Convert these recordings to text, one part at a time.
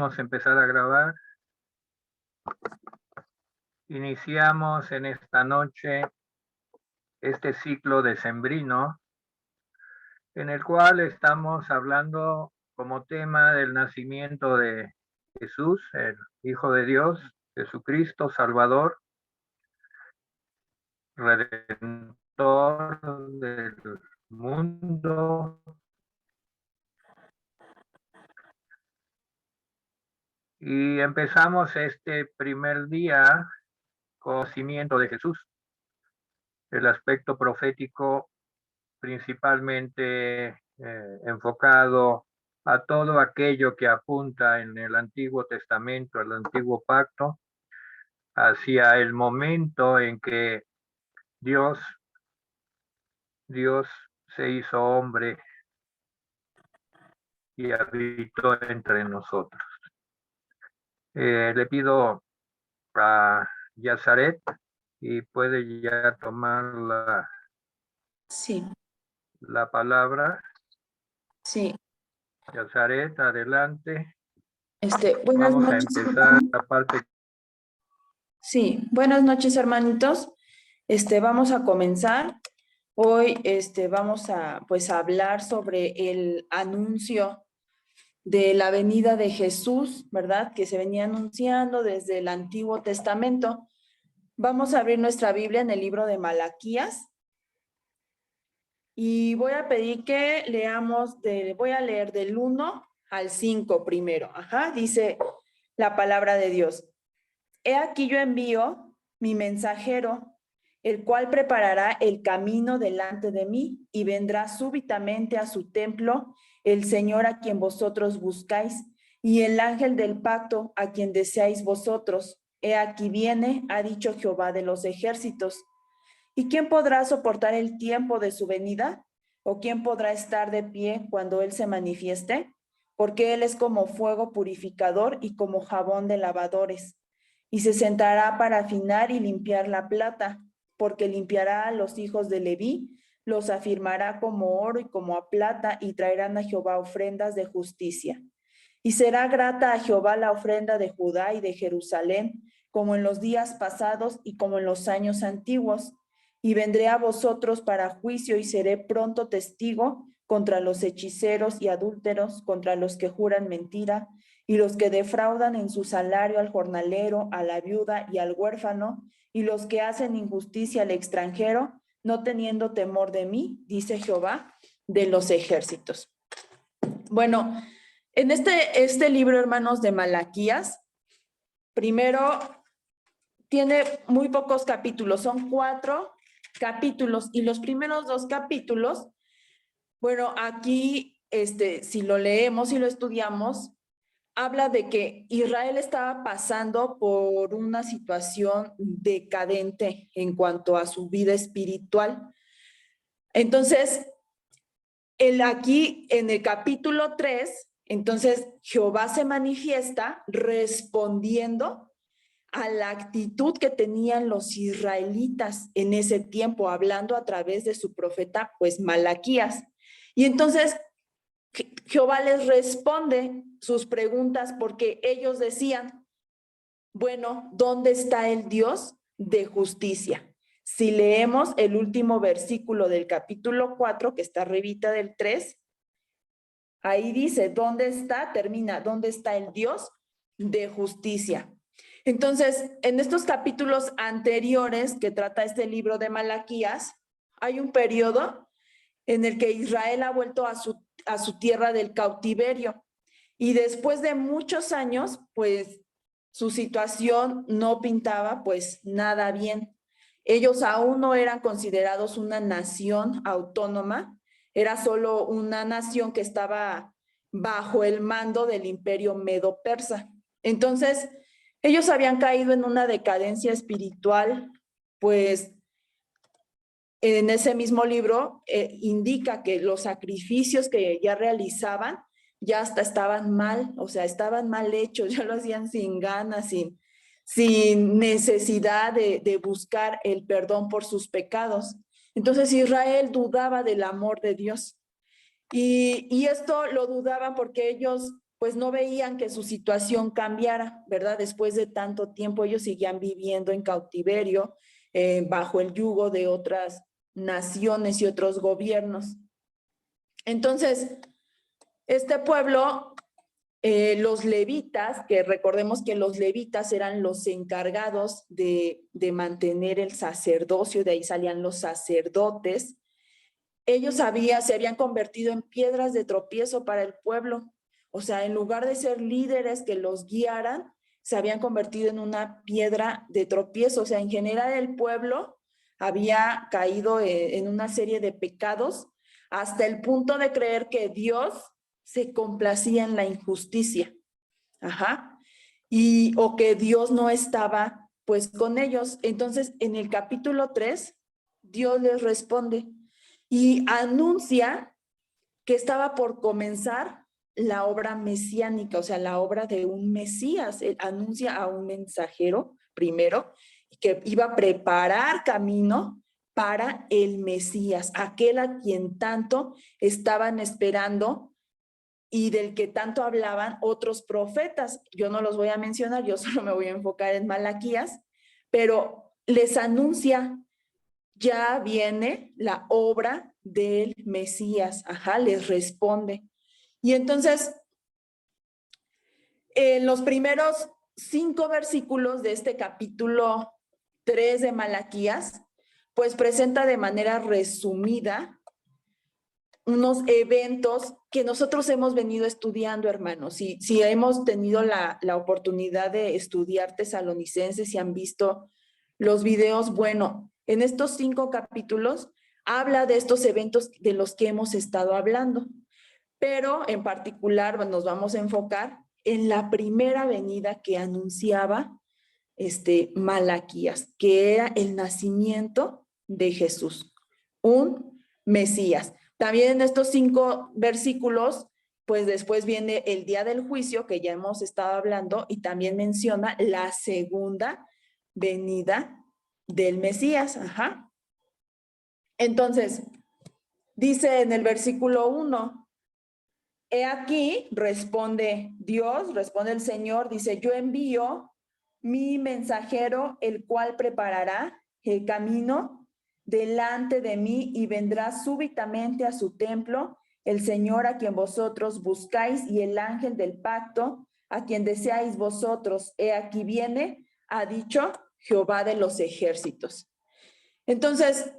podemos empezar a grabar. Iniciamos en esta noche este ciclo decembrino en el cual estamos hablando como tema del nacimiento de Jesús, el Hijo de Dios, Jesucristo, Salvador, Redentor del mundo. Y empezamos este primer día con el nacimiento de Jesús, el aspecto profético principalmente enfocado a todo aquello que apunta en el Antiguo Testamento, el Antiguo Pacto, hacia el momento en que Dios se hizo hombre y habitó entre nosotros. Le pido a Yazaret y puede ya tomar la palabra. Sí. Yazaret, adelante. Buenas Vamos noches. a empezar la parte. Sí, buenas noches, hermanitos. Vamos a comenzar. Hoy vamos a hablar sobre el anuncio de la venida de Jesús, ¿verdad? Que se venía anunciando desde el Antiguo Testamento. Vamos a abrir nuestra Biblia en el libro de Malaquías. Y voy a pedir que leamos, voy a leer del 1 al 5 primero. Dice la palabra de Dios. He aquí yo envío mi mensajero, el cual preparará el camino delante de mí, y vendrá súbitamente a su templo el Señor a quien vosotros buscáis, y el ángel del pacto a quien deseáis vosotros. He aquí viene, ha dicho Jehová de los ejércitos. ¿Y quién podrá soportar el tiempo de su venida? ¿O quién podrá estar de pie cuando Él se manifieste? Porque Él es como fuego purificador y como jabón de lavadores. Y se sentará para afinar y limpiar la plata, porque limpiará a los hijos de Leví, los afirmará como oro y como a plata, y traerán a Jehová ofrendas de justicia. Y será grata a Jehová la ofrenda de Judá y de Jerusalén, como en los días pasados y como en los años antiguos. Y vendré a vosotros para juicio y seré pronto testigo contra los hechiceros y adúlteros, contra los que juran mentira y los que defraudan en su salario al jornalero, a la viuda y al huérfano, y los que hacen injusticia al extranjero, no teniendo temor de mí, dice Jehová de los ejércitos. Bueno, en este libro, hermanos, de Malaquías, primero tiene muy pocos capítulos, son 4 capítulos, y los primeros 2 capítulos, bueno, aquí, si lo leemos y lo estudiamos, habla de que Israel estaba pasando por una situación decadente en cuanto a su vida espiritual. Entonces, aquí en el capítulo 3, entonces Jehová se manifiesta respondiendo a la actitud que tenían los israelitas en ese tiempo, hablando a través de su profeta, pues Malaquías. Y entonces Jehová les responde sus preguntas porque ellos decían, bueno, ¿dónde está el Dios de justicia? Si leemos el último versículo del capítulo 4, que está arribita del 3, ahí dice, ¿dónde está? Termina, ¿dónde está el Dios de justicia? Entonces, en estos capítulos anteriores que trata este libro de Malaquías, hay un periodo en el que Israel ha vuelto a su tierra del cautiverio. Y después de muchos años, pues su situación no pintaba pues nada bien. Ellos aún no eran considerados una nación autónoma, era solo una nación que estaba bajo el mando del imperio medo-persa. Entonces, ellos habían caído en una decadencia espiritual, pues en ese mismo libro indica que los sacrificios que ya realizaban ya hasta estaban mal, o sea, estaban mal hechos, ya lo hacían sin ganas, sin necesidad de buscar el perdón por sus pecados. Entonces Israel dudaba del amor de Dios. Y esto lo dudaban porque ellos pues no veían que su situación cambiara, ¿verdad? Después de tanto tiempo ellos seguían viviendo en cautiverio, bajo el yugo de otras naciones y otros gobiernos. Entonces, este pueblo, los levitas, que recordemos que los levitas eran los encargados de mantener el sacerdocio, de ahí salían los sacerdotes, ellos se habían convertido en piedras de tropiezo para el pueblo. O sea, en lugar de ser líderes que los guiaran, se habían convertido en una piedra de tropiezo. O sea, en general el pueblo había caído en una serie de pecados hasta el punto de creer que Dios se complacía en la injusticia. Ajá. O que Dios no estaba pues con ellos. Entonces, en el capítulo 3, Dios les responde y anuncia que estaba por comenzar la obra mesiánica, o sea, la obra de un Mesías. Él anuncia a un mensajero primero que iba a preparar camino para el Mesías, aquel a quien tanto estaban esperando y del que tanto hablaban otros profetas. Yo no los voy a mencionar, yo solo me voy a enfocar en Malaquías, pero les anuncia, ya viene la obra del Mesías. Ajá, les responde. Y entonces, en los primeros 5 versículos de este capítulo 3 de Malaquías, pues presenta de manera resumida unos eventos que nosotros hemos venido estudiando, hermanos. Si hemos tenido la oportunidad de estudiar Tesalonicenses y han visto los videos, bueno, en estos 5 capítulos habla de estos eventos de los que hemos estado hablando, pero en particular nos vamos a enfocar en la primera venida que anunciaba Malaquías, que era el nacimiento de Jesús, un Mesías. También en estos 5 versículos, pues después viene el día del juicio, que ya hemos estado hablando, y también menciona la segunda venida del Mesías. Ajá. Entonces, dice en el versículo 1, he aquí, responde Dios, responde el Señor, dice, yo envío mi mensajero, el cual preparará el camino delante de mí y vendrá súbitamente a su templo el Señor a quien vosotros buscáis y el ángel del pacto a quien deseáis vosotros. He aquí viene, ha dicho Jehová de los ejércitos. Entonces,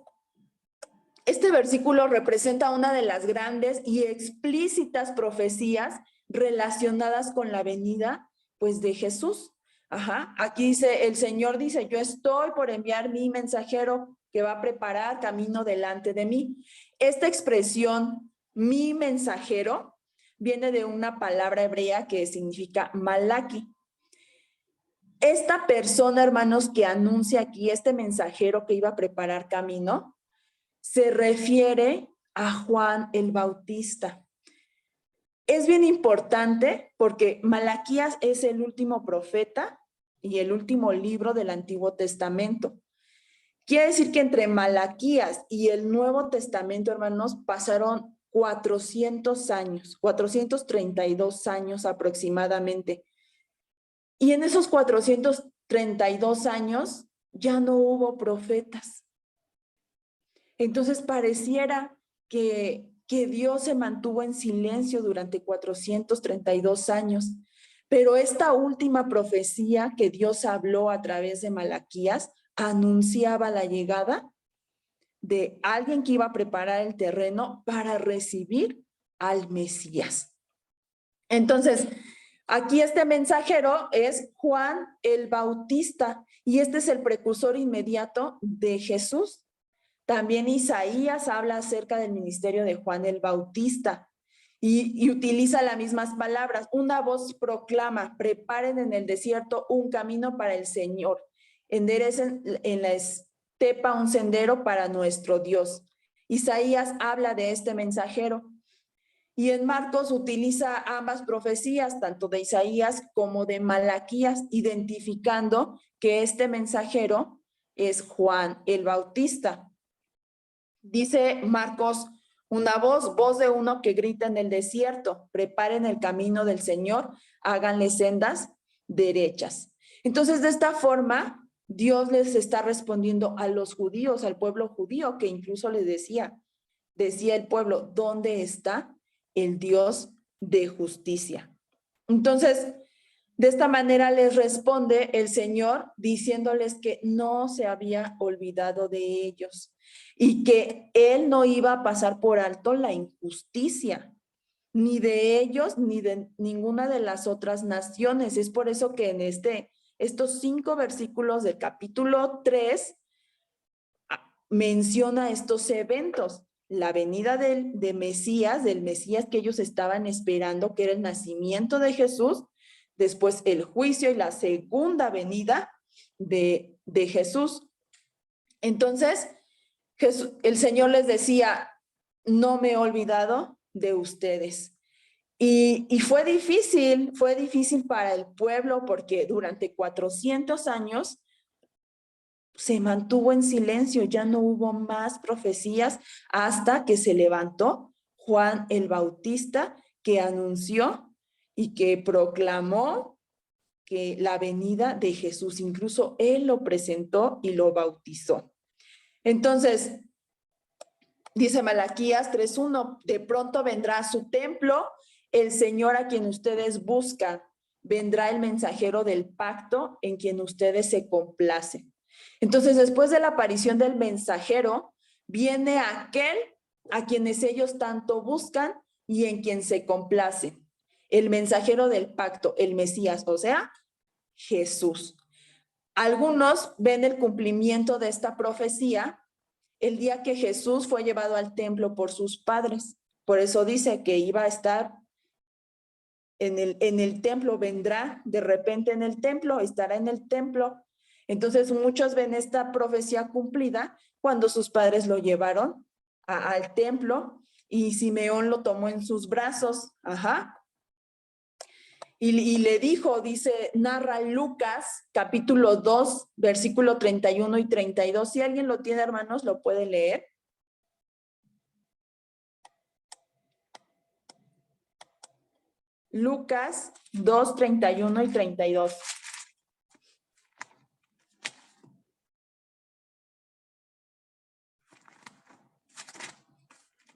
este versículo representa una de las grandes y explícitas profecías relacionadas con la venida, pues, de Jesús. Ajá. Aquí dice, el Señor dice, yo estoy por enviar mi mensajero que va a preparar camino delante de mí. Esta expresión, mi mensajero, viene de una palabra hebrea que significa malaki. Esta persona, hermanos, que anuncia aquí, este mensajero que iba a preparar camino, se refiere a Juan el Bautista. Es bien importante porque Malaquías es el último profeta y el último libro del Antiguo Testamento. Quiere decir que entre Malaquías y el Nuevo Testamento, hermanos, pasaron 400 años, 432 años aproximadamente. Y en esos 432 años ya no hubo profetas. Entonces pareciera que Dios se mantuvo en silencio durante 432 años, pero esta última profecía que Dios habló a través de Malaquías anunciaba la llegada de alguien que iba a preparar el terreno para recibir al Mesías. Entonces, aquí este mensajero es Juan el Bautista y este es el precursor inmediato de Jesús. También Isaías habla acerca del ministerio de Juan el Bautista y utiliza las mismas palabras. Una voz proclama, preparen en el desierto un camino para el Señor, enderecen en la estepa un sendero para nuestro Dios. Isaías habla de este mensajero. Y en Marcos utiliza ambas profecías, tanto de Isaías como de Malaquías, identificando que este mensajero es Juan el Bautista. Dice Marcos Una voz de uno que grita en el desierto, preparen el camino del Señor, háganle sendas derechas. Entonces, de esta forma, Dios les está respondiendo a los judíos, al pueblo judío, que incluso les decía el pueblo, ¿dónde está el Dios de justicia? Entonces, de esta manera les responde el Señor diciéndoles que no se había olvidado de ellos y que Él no iba a pasar por alto la injusticia, ni de ellos, ni de ninguna de las otras naciones. Es por eso que en estos 5 versículos del capítulo 3 menciona estos eventos. La venida del Mesías que ellos estaban esperando, que era el nacimiento de Jesús, después el juicio y la segunda venida de Jesús. Entonces, el Señor les decía, no me he olvidado de ustedes. Y fue difícil para el pueblo porque durante 400 años se mantuvo en silencio, ya no hubo más profecías hasta que se levantó Juan el Bautista, que anunció y que proclamó que la venida de Jesús, incluso él lo presentó y lo bautizó. Entonces, dice Malaquías 3:1, de pronto vendrá a su templo el Señor a quien ustedes buscan, vendrá el mensajero del pacto en quien ustedes se complacen. Entonces, después de la aparición del mensajero, viene aquel a quienes ellos tanto buscan y en quien se complacen. El mensajero del pacto, el Mesías, o sea, Jesús. Algunos ven el cumplimiento de esta profecía el día que Jesús fue llevado al templo por sus padres. Por eso dice que iba a estar en el templo, vendrá de repente en el templo, estará en el templo. Entonces muchos ven esta profecía cumplida cuando sus padres lo llevaron al templo y Simeón lo tomó en sus brazos. Y le dijo, dice, narra Lucas, capítulo 2, versículo 31 y 32. Si alguien lo tiene, hermanos, lo puede leer. Lucas 2, 31 y 32.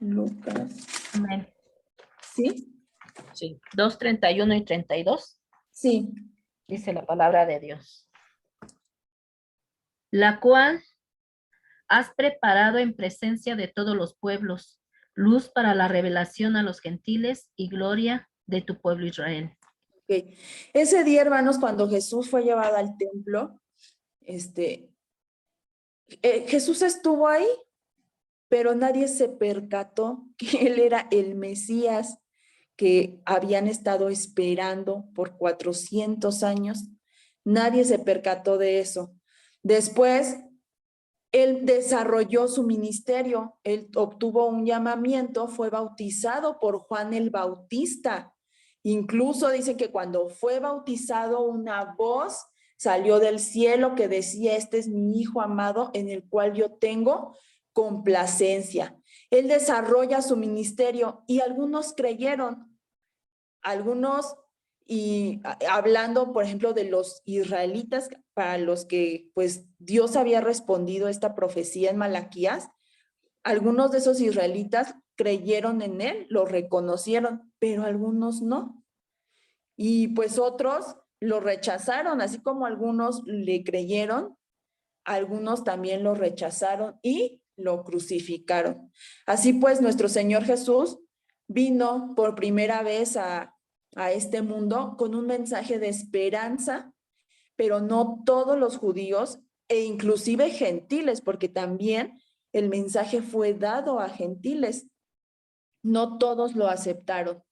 Lucas. Amén. ¿Sí? Sí, 2, 31 y 32. Sí. Dice la palabra de Dios. La cual has preparado en presencia de todos los pueblos, luz para la revelación a los gentiles y gloria de tu pueblo Israel. Okay. Ese día, hermanos, cuando Jesús fue llevado al templo, Jesús estuvo ahí, pero nadie se percató que él era el Mesías que habían estado esperando por 400 años. Nadie se percató de eso. Después, él desarrolló su ministerio, él obtuvo un llamamiento, fue bautizado por Juan el Bautista. Incluso dicen que cuando fue bautizado, una voz salió del cielo que decía, este es mi hijo amado en el cual yo tengo complacencia. Él desarrolla su ministerio y algunos creyeron, algunos, y hablando, por ejemplo, de los israelitas, para los que pues Dios había respondido esta profecía en Malaquías, algunos de esos israelitas creyeron en él, lo reconocieron, pero algunos no. Y pues otros lo rechazaron, así como algunos le creyeron, algunos también lo rechazaron y lo crucificaron. Así pues, nuestro Señor Jesús vino por primera vez a este mundo con un mensaje de esperanza, pero no todos los judíos e inclusive gentiles, porque también el mensaje fue dado a gentiles. No todos lo aceptaron.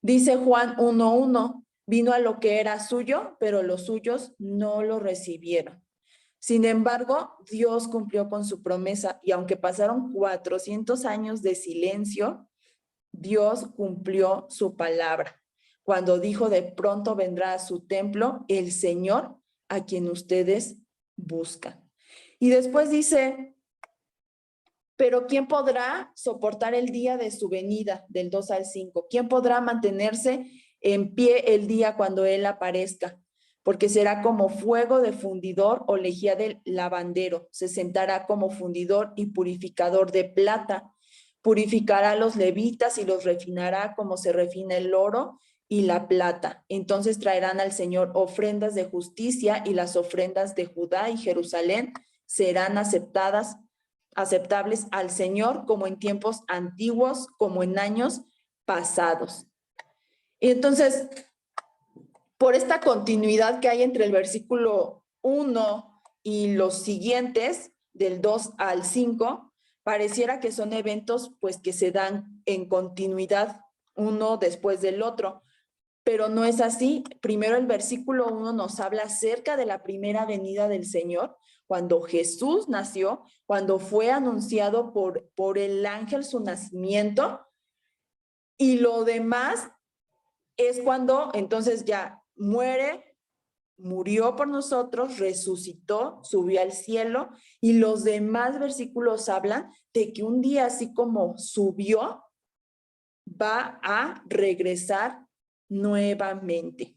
Dice Juan 1:1, vino a lo que era suyo, pero los suyos no lo recibieron. Sin embargo, Dios cumplió con su promesa y aunque pasaron 400 años de silencio, Dios cumplió su palabra. Cuando dijo de pronto vendrá a su templo el Señor a quien ustedes buscan. Y después dice, Pero ¿quién podrá soportar el día de su venida, del 2 al 5? ¿Quién podrá mantenerse en pie el día cuando Él aparezca? Porque será como fuego de fundidor o lejía del lavandero. Se sentará como fundidor y purificador de plata. Purificará a los levitas y los refinará como se refina el oro y la plata. Entonces traerán al Señor ofrendas de justicia, y las ofrendas de Judá y Jerusalén serán aceptables al Señor, como en tiempos antiguos, como en años pasados. Y entonces, por esta continuidad que hay entre el versículo 1 y los siguientes, del 2 al 5, pareciera que son eventos pues que se dan en continuidad, uno después del otro, pero no es así. Primero el versículo 1 nos habla acerca de la primera venida del Señor, cuando Jesús nació, cuando fue anunciado por el ángel su nacimiento, y lo demás es cuando entonces ya murió por nosotros, resucitó, subió al cielo, y los demás versículos hablan de que un día, así como subió, va a regresar nuevamente.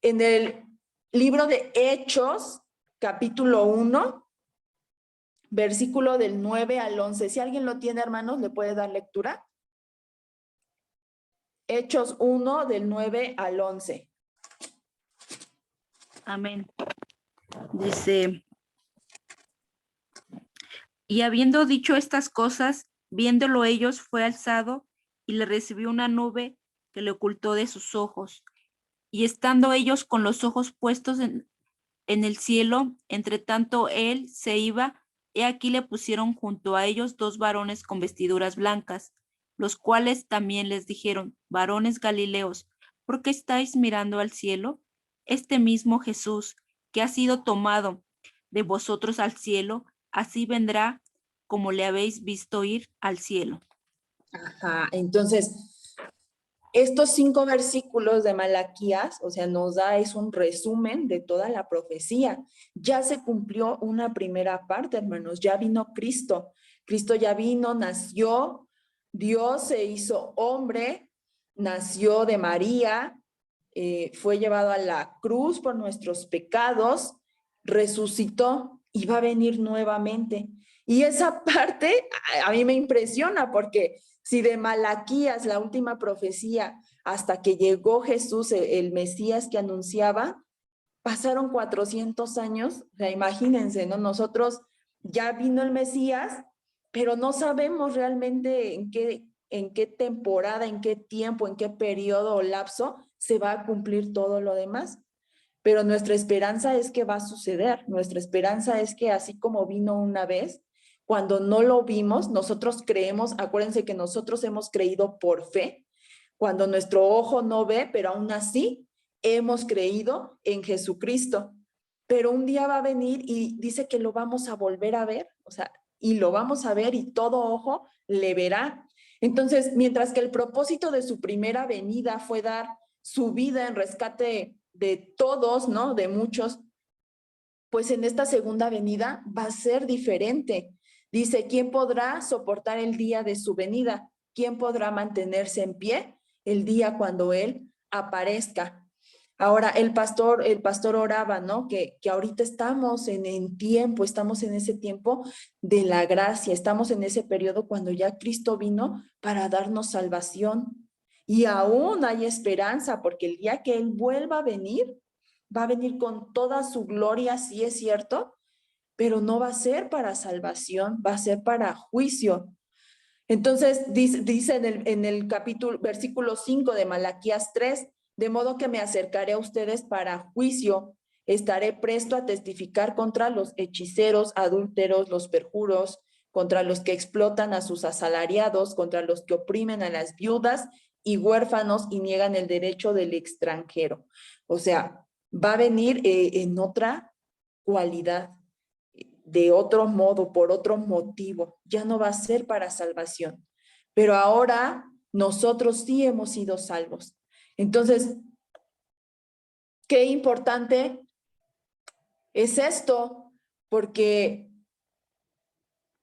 En el libro de Hechos, capítulo 1, versículo del 9 al 11. Si alguien lo tiene, hermanos, ¿le puede dar lectura? Hechos 1, del 9 al 11. Amén. Dice, y habiendo dicho estas cosas, viéndolo ellos, fue alzado y le recibió una nube que le ocultó de sus ojos. Y estando ellos con los ojos puestos en el cielo, entre tanto él se iba, he aquí le pusieron junto a ellos 2 varones con vestiduras blancas, los cuales también les dijeron, varones Galileos, ¿por qué estáis mirando al cielo? Este mismo Jesús, que ha sido tomado de vosotros al cielo, así vendrá como le habéis visto ir al cielo. Ajá, entonces, estos 5 versículos de Malaquías, o sea, es un resumen de toda la profecía. Ya se cumplió una primera parte, hermanos, ya vino Cristo. Cristo ya vino, nació, Dios se hizo hombre, nació de María, fue llevado a la cruz por nuestros pecados, resucitó y va a venir nuevamente. Y esa parte a mí me impresiona, porque si de Malaquías, la última profecía, hasta que llegó Jesús, el Mesías que anunciaba, pasaron 400 años, o sea, imagínense, ¿no? Nosotros ya vino el Mesías, pero no sabemos realmente en qué temporada, en qué tiempo, en qué periodo o lapso se va a cumplir todo lo demás. Pero nuestra esperanza es que va a suceder. Nuestra esperanza es que así como vino una vez, cuando no lo vimos, nosotros creemos, acuérdense que nosotros hemos creído por fe, cuando nuestro ojo no ve, pero aún así hemos creído en Jesucristo. Pero un día va a venir y dice que lo vamos a volver a ver, o sea, y lo vamos a ver y todo ojo le verá. Entonces, mientras que el propósito de su primera venida fue dar su vida en rescate de todos, ¿no? De muchos, pues en esta segunda venida va a ser diferente. Dice, ¿quién podrá soportar el día de su venida? ¿Quién podrá mantenerse en pie el día cuando Él aparezca? Ahora, el pastor oraba, ¿no? Que ahorita estamos en tiempo, estamos en ese tiempo de la gracia, estamos en ese periodo cuando ya Cristo vino para darnos salvación. Y aún hay esperanza, porque el día que Él vuelva va a venir con toda su gloria, sí es cierto, pero no va a ser para salvación, va a ser para juicio. Entonces dice en el capítulo, versículo 5 de Malaquías 3, de modo que me acercaré a ustedes para juicio, estaré presto a testificar contra los hechiceros, adúlteros, los perjuros, contra los que explotan a sus asalariados, contra los que oprimen a las viudas y huérfanos y niegan el derecho del extranjero. O sea, va a venir en otra cualidad, de otro modo, por otro motivo. Ya no va a ser para salvación. Pero ahora nosotros sí hemos sido salvos. Entonces, qué importante es esto, porque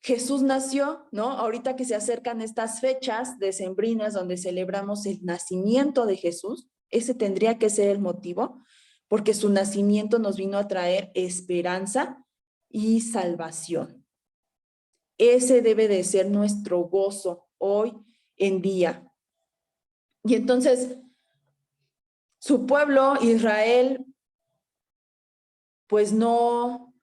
Jesús nació, ¿no? Ahorita que se acercan estas fechas decembrinas donde celebramos el nacimiento de Jesús, ese tendría que ser el motivo, porque su nacimiento nos vino a traer esperanza y salvación. Ese debe de ser nuestro gozo hoy en día. Y entonces, su pueblo, Israel, pues no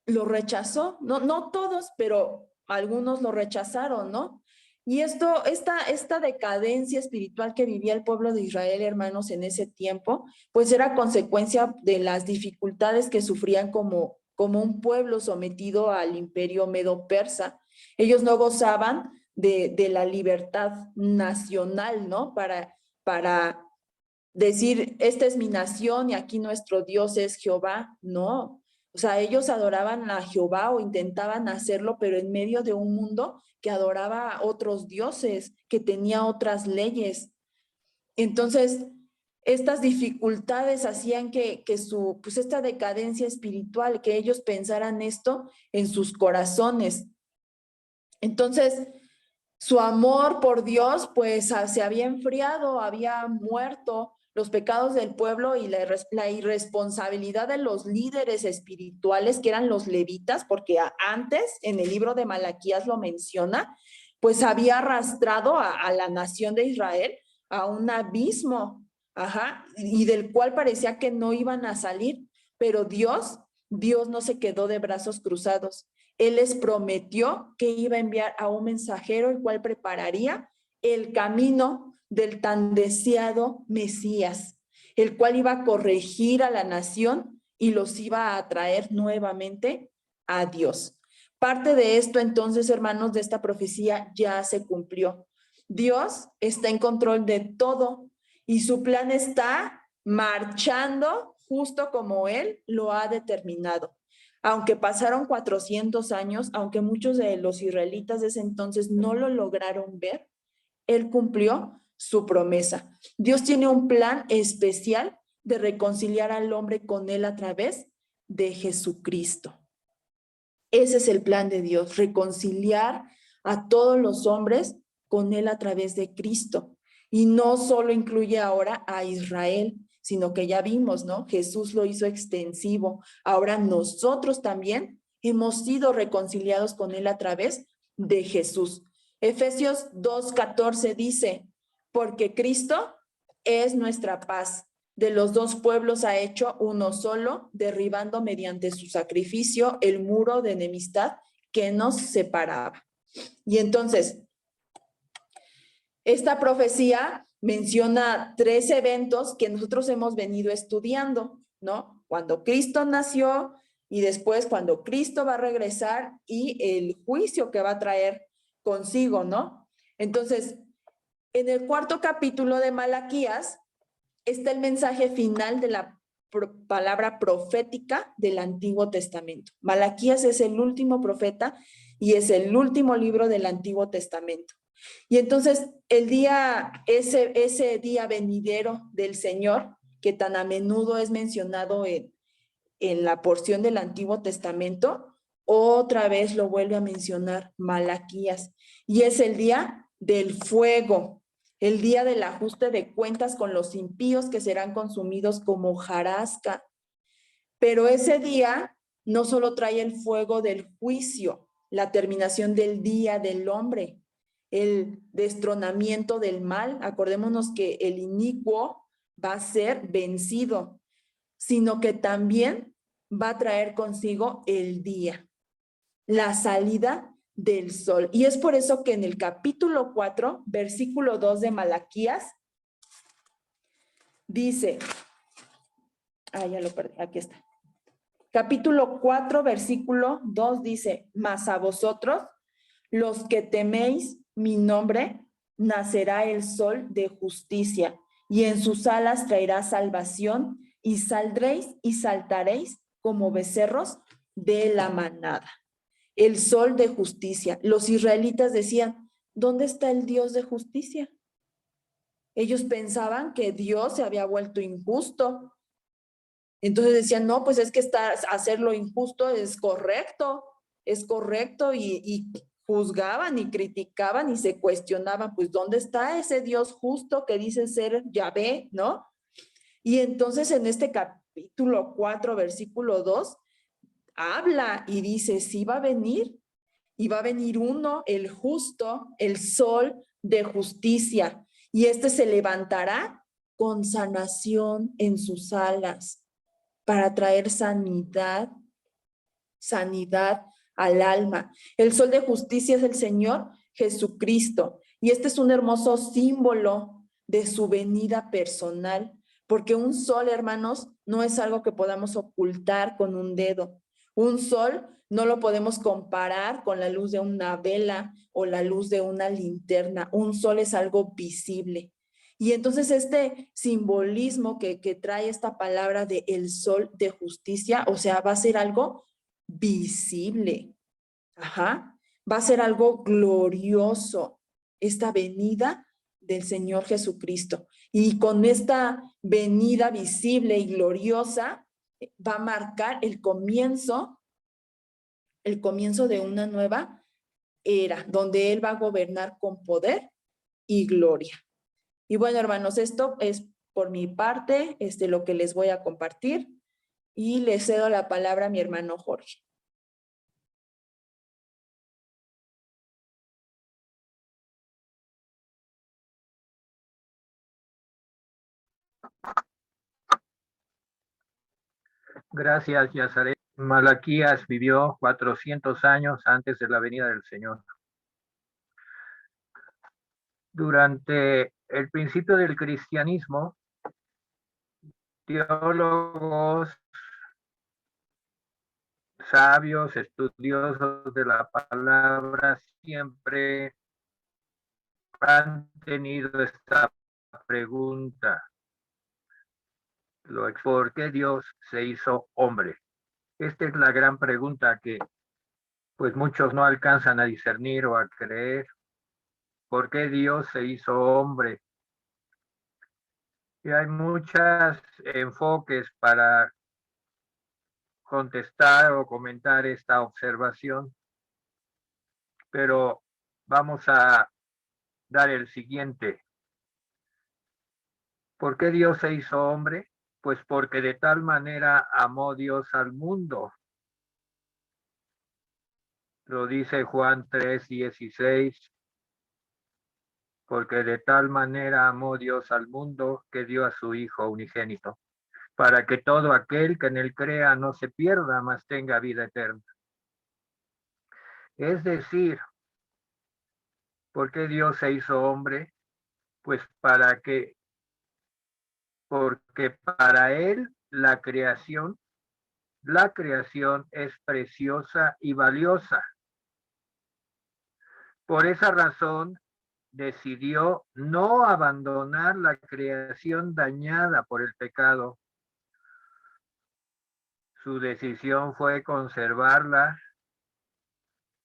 lo rechazó, no todos, pero algunos lo rechazaron, ¿no? Y esta decadencia espiritual que vivía el pueblo de Israel, hermanos, en ese tiempo, pues era consecuencia de las dificultades que sufrían como un pueblo sometido al imperio medo-persa. Ellos no gozaban de la libertad nacional, ¿no? Para decir, esta es mi nación y aquí nuestro Dios es Jehová. No, o sea, ellos adoraban a Jehová o intentaban hacerlo, pero en medio de un mundo que adoraba a otros dioses, que tenía otras leyes. Entonces, estas dificultades hacían que pues esta decadencia espiritual, que ellos pensaran esto en sus corazones. Entonces, su amor por Dios, pues se había enfriado, había muerto. Los pecados del pueblo y la irresponsabilidad de los líderes espirituales, que eran los levitas, porque antes en el libro de Malaquías lo menciona, pues había arrastrado a la nación de Israel a un abismo, y del cual parecía que no iban a salir, pero Dios no se quedó de brazos cruzados. Él les prometió que iba a enviar a un mensajero, el cual prepararía el camino del tan deseado Mesías, el cual iba a corregir a la nación y los iba a traer nuevamente a Dios. Parte de esto, entonces, hermanos, de esta profecía ya se cumplió. Dios está en control de todo y su plan está marchando justo como Él lo ha determinado. Aunque pasaron 400 años, aunque muchos de los israelitas de ese entonces no lo lograron ver, Él cumplió su promesa. Dios tiene un plan especial de reconciliar al hombre con Él a través de Jesucristo. Ese es el plan de Dios, reconciliar a todos los hombres con Él a través de Cristo. Y no solo incluye ahora a Israel, sino que ya vimos, ¿no? Jesús lo hizo extensivo. Ahora nosotros también hemos sido reconciliados con Él a través de Jesús. Efesios 2:14 dice, porque Cristo es nuestra paz. De los dos pueblos ha hecho uno solo, derribando mediante su sacrificio el muro de enemistad que nos separaba. Y entonces, esta profecía menciona 3 eventos que nosotros hemos venido estudiando, ¿no? Cuando Cristo nació y después cuando Cristo va a regresar y el juicio que va a traer consigo, ¿no? Entonces, en el 4º capítulo de Malaquías está el mensaje final de la palabra profética del Antiguo Testamento. Malaquías es el último profeta y es el último libro del Antiguo Testamento. Y entonces ese día venidero del Señor, que tan a menudo es mencionado en la porción del Antiguo Testamento, otra vez lo vuelve a mencionar Malaquías. Y es el día del fuego, el día del ajuste de cuentas con los impíos que serán consumidos como hojarasca. Pero ese día no solo trae el fuego del juicio, la terminación del día del hombre, el destronamiento del mal. Acordémonos que el inicuo va a ser vencido, sino que también va a traer consigo el día, la salida del sol. Y es por eso que en el capítulo 4, versículo 2 de Malaquías, dice, ya lo perdí, aquí está. Capítulo 4, versículo 2 dice, mas a vosotros, los que teméis mi nombre, nacerá el sol de justicia, y en sus alas traerá salvación, y saldréis y saltaréis como becerros de la manada. El sol de justicia. Los israelitas decían, ¿dónde está el Dios de justicia? Ellos pensaban que Dios se había vuelto injusto. Entonces decían, no, pues es que hacer lo injusto es correcto. es correcto y juzgaban y criticaban y se cuestionaban, pues, ¿dónde está ese Dios justo que dice ser Yahvé, no? Y entonces en este capítulo 4, versículo 2, habla y dice, sí va a venir, y va a venir uno, el justo, el sol de justicia, y este se levantará con sanación en sus alas para traer sanidad al alma. El sol de justicia es el Señor Jesucristo, y este es un hermoso símbolo de su venida personal, porque un sol, hermanos, no es algo que podamos ocultar con un dedo. Un sol no lo podemos comparar con la luz de una vela o la luz de una linterna. Un sol es algo visible. Y entonces este simbolismo que trae esta palabra de el sol de justicia, o sea, va a ser algo visible. Ajá. Va a ser algo glorioso esta venida del Señor Jesucristo. Y con esta venida visible y gloriosa va a marcar el comienzo de una nueva era, donde Él va a gobernar con poder y gloria. Y bueno, hermanos, esto es por mi parte, lo que les voy a compartir, y le cedo la palabra a mi hermano Jorge. Gracias, Yazaret. Malaquías vivió 400 años antes de la venida del Señor. Durante el principio del cristianismo, teólogos, sabios, estudiosos de la palabra siempre han tenido esta pregunta: ¿por qué Dios se hizo hombre? Esta es la gran pregunta que pues muchos no alcanzan a discernir o a creer. ¿Por qué Dios se hizo hombre? Y hay muchos enfoques para contestar o comentar esta observación, pero vamos a dar el siguiente. ¿Por qué Dios se hizo hombre? Pues porque de tal manera amó Dios al mundo. Lo dice Juan 3:16. Porque de tal manera amó Dios al mundo que dio a su Hijo unigénito, para que todo aquel que en él crea no se pierda, mas tenga vida eterna. Es decir, ¿por qué Dios se hizo hombre? Pues porque para él la creación es preciosa y valiosa. Por esa razón decidió no abandonar la creación dañada por el pecado. Su decisión fue conservarla,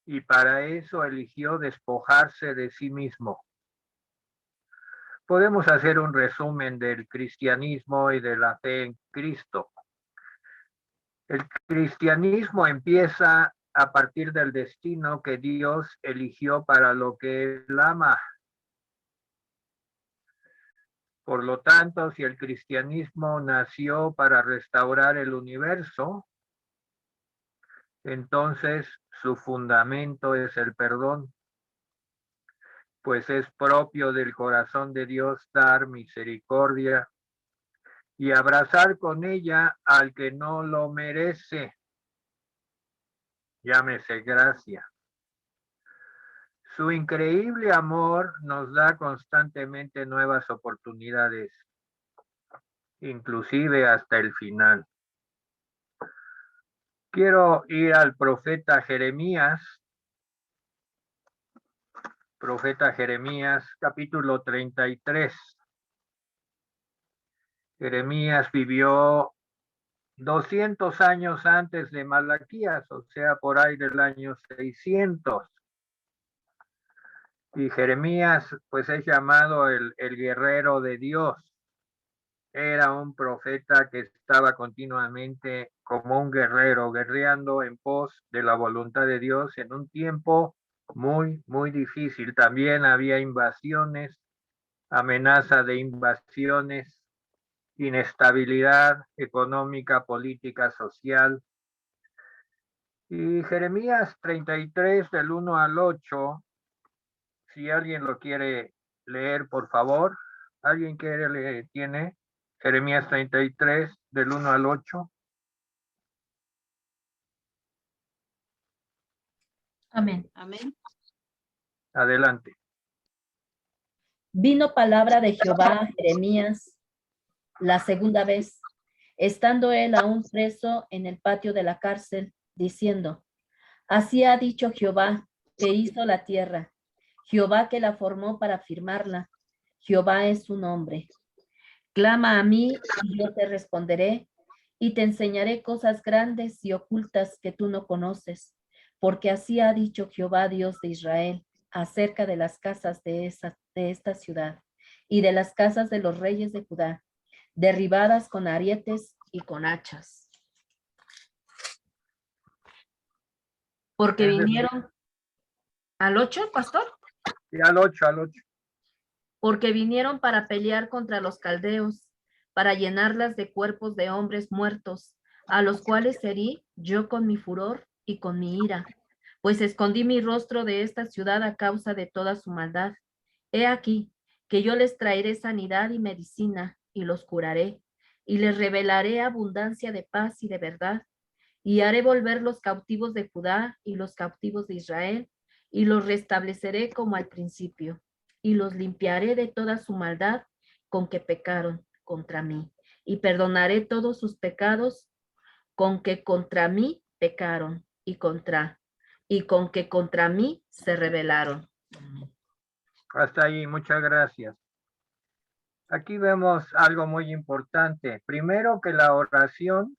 y para eso eligió despojarse de sí mismo. Podemos hacer un resumen del cristianismo y de la fe en Cristo. El cristianismo empieza a partir del destino que Dios eligió para lo que Él ama. Por lo tanto, si el cristianismo nació para restaurar el universo, entonces su fundamento es el perdón, pues es propio del corazón de Dios dar misericordia y abrazar con ella al que no lo merece. Llámese gracia. Su increíble amor nos da constantemente nuevas oportunidades, inclusive hasta el final. Quiero ir al profeta Jeremías, capítulo 33. Jeremías vivió 200 años antes de Malaquías, o sea, por ahí del año 600. Y Jeremías, pues es llamado el guerrero de Dios. era un profeta que estaba continuamente como un guerrero, guerreando en pos de la voluntad de Dios en un tiempo muy, muy difícil. También había invasiones, amenaza de invasiones, inestabilidad económica, política, social. Y Jeremías 33 del 1 al 8, si alguien lo quiere leer, por favor. ¿Alguien quiere leer? ¿Tiene? Jeremías 33 del 1 al 8. Amén. Amén. Adelante. Vino palabra de Jehová a Jeremías la segunda vez, estando él aún preso en el patio de la cárcel, diciendo: Así ha dicho Jehová, que hizo la tierra, Jehová que la formó para firmarla. Jehová es su nombre. Clama a mí y yo te responderé, y te enseñaré cosas grandes y ocultas que tú no conoces, porque así ha dicho Jehová, Dios de Israel, acerca de las casas de esta ciudad y de las casas de los reyes de Judá, derribadas con arietes y con hachas. Porque vinieron al 8, pastor. Sí, al 8, al 8. Porque vinieron para pelear contra los caldeos, para llenarlas de cuerpos de hombres muertos, a los cuales herí yo con mi furor y con mi ira, pues escondí mi rostro de esta ciudad a causa de toda su maldad. He aquí que yo les traeré sanidad y medicina, y los curaré, y les revelaré abundancia de paz y de verdad, y haré volver los cautivos de Judá y los cautivos de Israel, y los restableceré como al principio, y los limpiaré de toda su maldad con que pecaron contra mí, y perdonaré todos sus pecados con que contra mí pecaron, y con que contra mí se rebelaron. Hasta ahí, muchas gracias. Aquí vemos algo muy importante. Primero que la oración,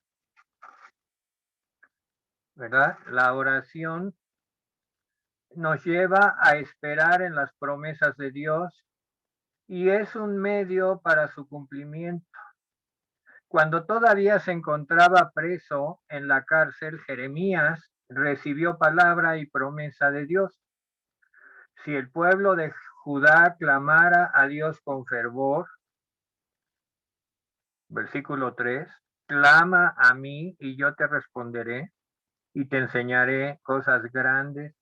¿verdad? La oración nos lleva a esperar en las promesas de Dios y es un medio para su cumplimiento. Cuando todavía se encontraba preso en la cárcel, Jeremías recibió palabra y promesa de Dios. Si el pueblo de Judá clamara a Dios con fervor, versículo 3, clama a mí y yo te responderé y te enseñaré cosas grandes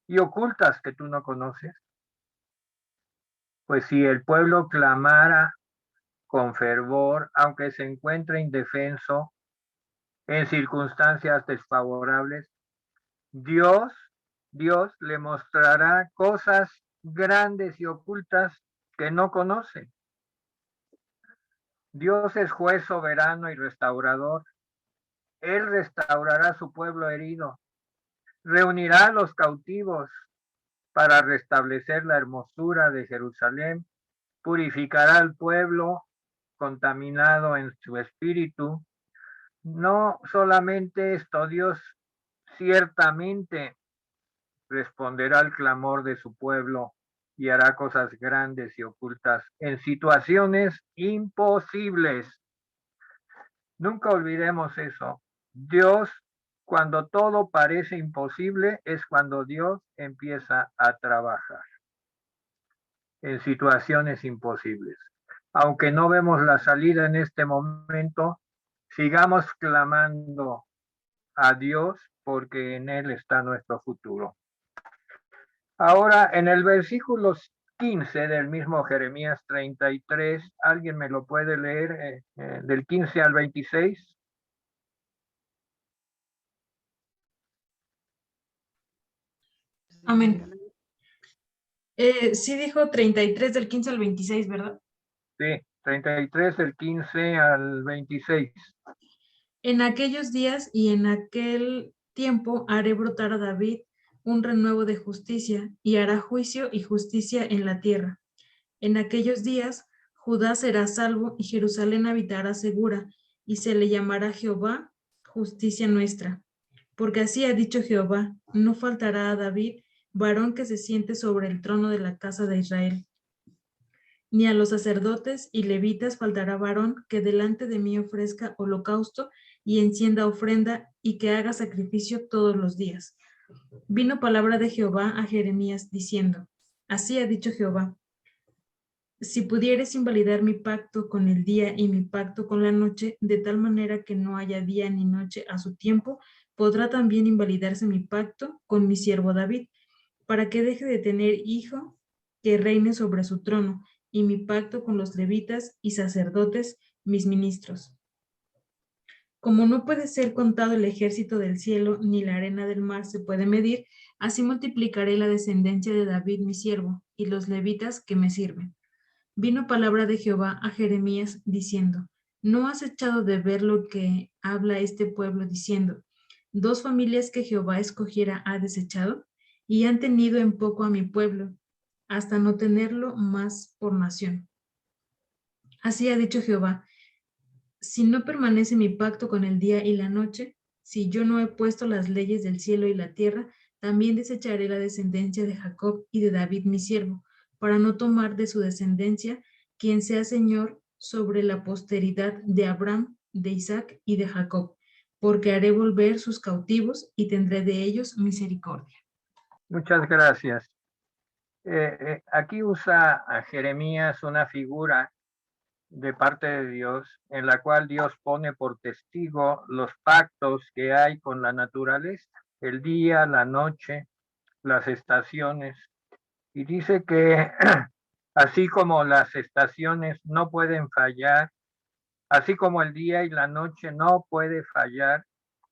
y ocultas que tú no conoces. Pues si el pueblo clamara con fervor, aunque se encuentre indefenso, en circunstancias desfavorables, Dios le mostrará cosas grandes y ocultas que no conoce. Dios es juez soberano y restaurador. Él restaurará su pueblo herido, reunirá a los cautivos para restablecer la hermosura de Jerusalén, purificará al pueblo contaminado en su espíritu. No solamente esto, Dios ciertamente responderá al clamor de su pueblo y hará cosas grandes y ocultas en situaciones imposibles. Nunca olvidemos eso. Dios, cuando todo parece imposible, es cuando Dios empieza a trabajar en situaciones imposibles. Aunque no vemos la salida en este momento, sigamos clamando a Dios porque en Él está nuestro futuro. Ahora, en el versículo 15 del mismo Jeremías 33, ¿alguien me lo puede leer del 15 al 26? Amén. Sí dijo 33 del 15 al 26, ¿verdad? Sí, 33 del 15 al 26. En aquellos días y en aquel tiempo haré brotar a David un renuevo de justicia, y hará juicio y justicia en la tierra. En aquellos días Judá será salvo y Jerusalén habitará segura, y se le llamará Jehová, justicia nuestra. Porque así ha dicho Jehová, no faltará a David varón que se siente sobre el trono de la casa de Israel. Ni a los sacerdotes y levitas faltará varón que delante de mí ofrezca holocausto y encienda ofrenda y que haga sacrificio todos los días. Vino palabra de Jehová a Jeremías diciendo, así ha dicho Jehová, si pudieres invalidar mi pacto con el día y mi pacto con la noche, de tal manera que no haya día ni noche a su tiempo, podrá también invalidarse mi pacto con mi siervo David, para que deje de tener hijo que reine sobre su trono, y mi pacto con los levitas y sacerdotes, mis ministros. Como no puede ser contado el ejército del cielo, ni la arena del mar se puede medir, así multiplicaré la descendencia de David mi siervo, y los levitas que me sirven. Vino palabra de Jehová a Jeremías diciendo, ¿no has echado de ver lo que habla este pueblo diciendo, dos familias que Jehová escogiera ha desechado, y han tenido en poco a mi pueblo, hasta no tenerlo más por nación? Así ha dicho Jehová, si no permanece mi pacto con el día y la noche, si yo no he puesto las leyes del cielo y la tierra, también desecharé la descendencia de Jacob y de David mi siervo, para no tomar de su descendencia quien sea Señor sobre la posteridad de Abraham, de Isaac y de Jacob, porque haré volver sus cautivos y tendré de ellos misericordia. Muchas gracias. Aquí usa a Jeremías una figura de parte de Dios, en la cual Dios pone por testigo los pactos que hay con la naturaleza, el día, la noche, las estaciones, y dice que así como las estaciones no pueden fallar, así como el día y la noche no puede fallar,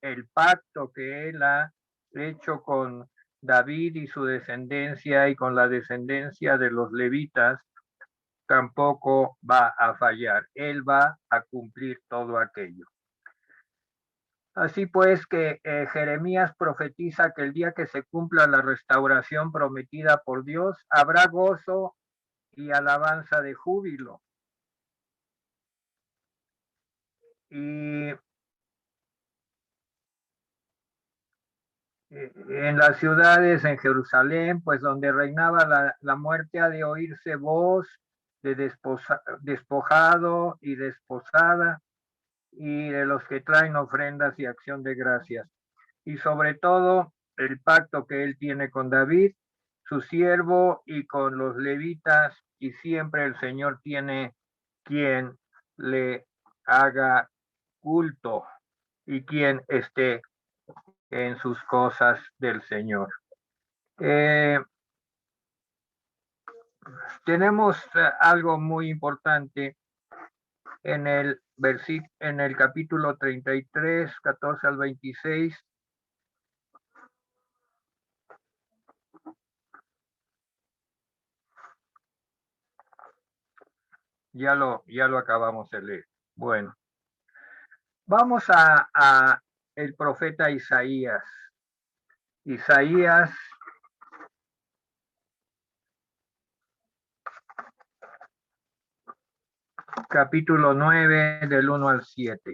el pacto que él ha hecho con David y su descendencia y con la descendencia de los levitas, tampoco va a fallar. Él va a cumplir todo aquello. Así pues que Jeremías profetiza que el día que se cumpla la restauración prometida por Dios, habrá gozo y alabanza de júbilo. Y en las ciudades, en Jerusalén, pues donde reinaba la muerte, ha de oírse voz de despojado y desposada, y de los que traen ofrendas y acción de gracias. Y sobre todo el pacto que él tiene con David, su siervo, y con los levitas, y siempre el Señor tiene quien le haga culto y quien esté en sus cosas del Señor. Tenemos algo muy importante en el capítulo 33, 14 al 26. Ya lo acabamos de leer. Bueno, vamos a el profeta Isaías. Isaías capítulo 9 del 1 al 7.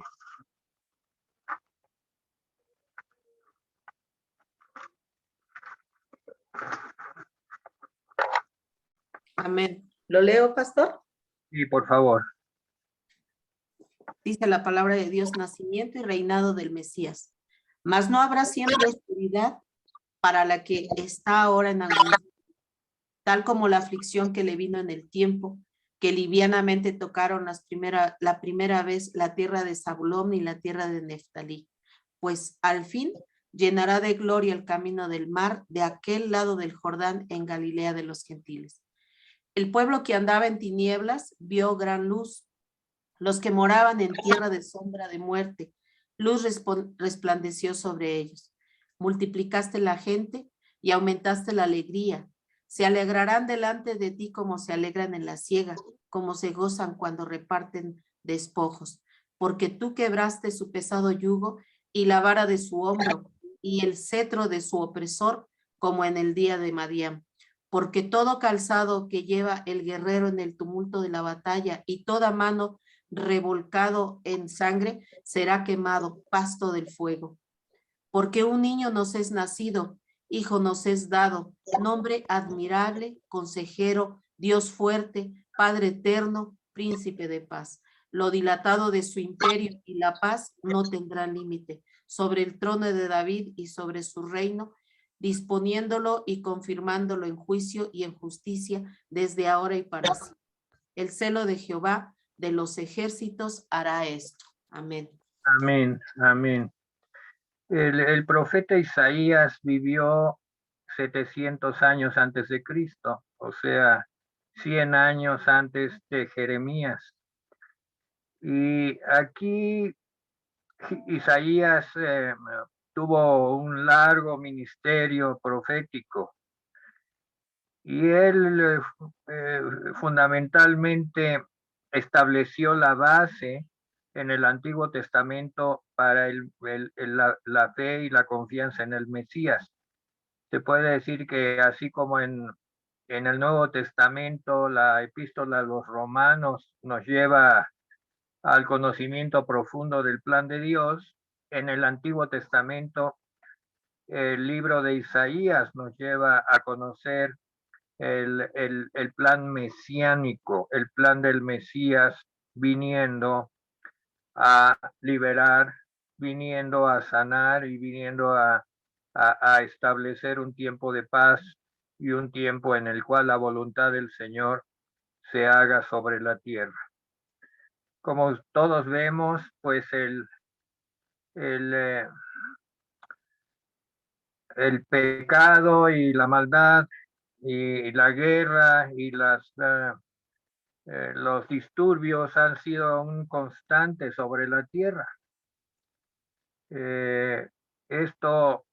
Amén. ¿Lo leo, pastor? Sí, por favor. Dice la palabra de Dios, nacimiento y reinado del Mesías. Mas no habrá siempre oscuridad para la que está ahora en angustia, tal como la aflicción que le vino en el tiempo, que livianamente tocaron la primera vez la tierra de Zabulón y la tierra de Neftalí. Pues al fin llenará de gloria el camino del mar de aquel lado del Jordán en Galilea de los gentiles. El pueblo que andaba en tinieblas vio gran luz. Los que moraban en tierra de sombra de muerte, luz resplandeció sobre ellos. Multiplicaste la gente y aumentaste la alegría. Se alegrarán delante de ti como se alegran en la siega, como se gozan cuando reparten despojos, porque tú quebraste su pesado yugo y la vara de su hombro y el cetro de su opresor, como en el día de Madián. Porque todo calzado que lleva el guerrero en el tumulto de la batalla y toda mano revolcado en sangre será quemado, pasto del fuego. Porque un niño nos es nacido, hijo nos es dado, nombre admirable, consejero, Dios fuerte, Padre eterno, príncipe de paz. Lo dilatado de su imperio y la paz no tendrán límite sobre el trono de David y sobre su reino, disponiéndolo y confirmándolo en juicio y en justicia desde ahora y para siempre. El celo de Jehová de los ejércitos hará esto. Amén. Amén, amén. El profeta Isaías vivió 700 años antes de Cristo, o sea, 100 años antes de Jeremías. Y aquí Isaías tuvo un largo ministerio profético y él fundamentalmente estableció la base en el Antiguo Testamento para la fe y la confianza en el Mesías. Se puede decir que así como en el Nuevo Testamento la epístola a los romanos nos lleva al conocimiento profundo del plan de Dios, en el Antiguo Testamento el libro de Isaías nos lleva a conocer el plan mesiánico, el plan del Mesías viniendo a liberar, viniendo a sanar y viniendo a establecer un tiempo de paz y un tiempo en el cual la voluntad del Señor se haga sobre la tierra. Como todos vemos, pues el pecado y la maldad y la guerra y los disturbios han sido un constante sobre la tierra. Esto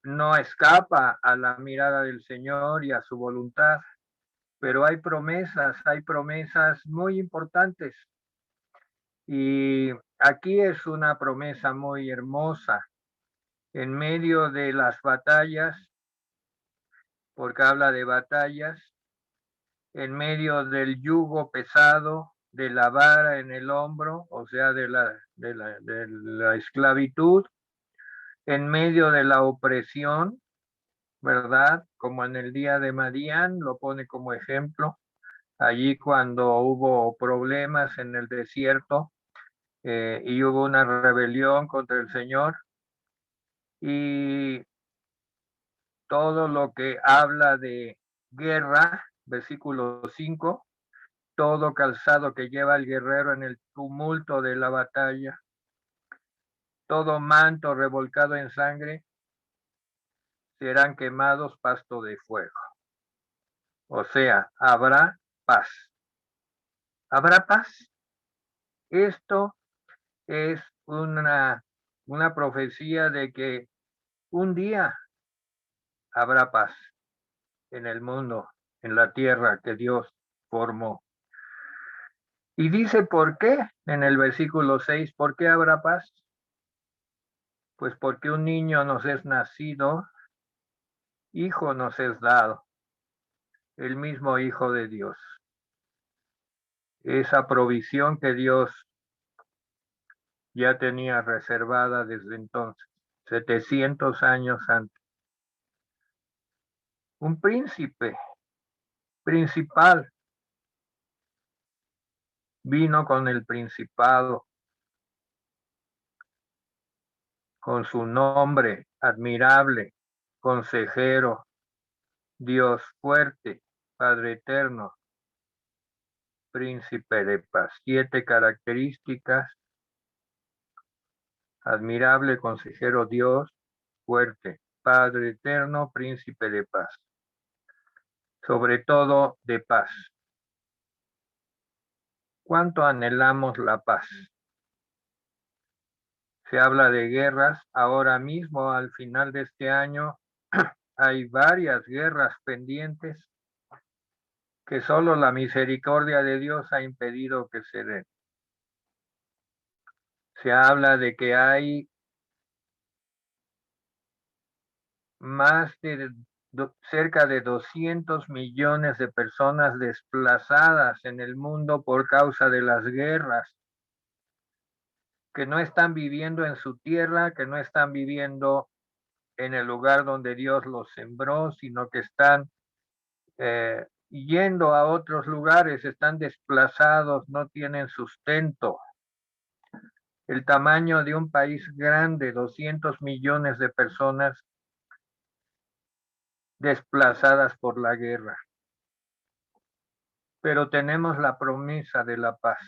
no escapa a la mirada del Señor y a su voluntad, pero hay promesas muy importantes. Y aquí es una promesa muy hermosa. En medio de las batallas, porque habla de batallas, en medio del yugo pesado, de la vara en el hombro, o sea, de la esclavitud, en medio de la opresión, ¿verdad? Como en el día de Madián, lo pone como ejemplo, allí cuando hubo problemas en el desierto y hubo una rebelión contra el Señor, y todo lo que habla de guerra, versículo 5, todo calzado que lleva el guerrero en el tumulto de la batalla, todo manto revolcado en sangre, serán quemados pasto de fuego. O sea, habrá paz. ¿Habrá paz? Esto es una profecía de que un día habrá paz en el mundo, en la tierra que Dios formó. Y dice por qué en el versículo 6, ¿por qué habrá paz? Pues porque un niño nos es nacido, hijo nos es dado, el mismo Hijo de Dios. Esa provisión que Dios ya tenía reservada desde entonces, 700 años antes. Un príncipe principal vino con el principado, con su nombre admirable, consejero, Dios fuerte, Padre eterno, príncipe de paz. 7 características: admirable, consejero, Dios fuerte, Padre eterno, príncipe de paz. Sobre todo de paz. ¿Cuánto anhelamos la paz? Se habla de guerras. Ahora mismo, al final de este año, hay varias guerras pendientes que solo la misericordia de Dios ha impedido que se den. Se habla de que hay cerca de 200 millones de personas desplazadas en el mundo por causa de las guerras, que no están viviendo en su tierra, que no están viviendo en el lugar donde Dios los sembró, sino que están yendo a otros lugares, están desplazados, no tienen sustento. El tamaño de un país grande, 200 millones de personas desplazadas por la guerra. Pero tenemos la promesa de la paz.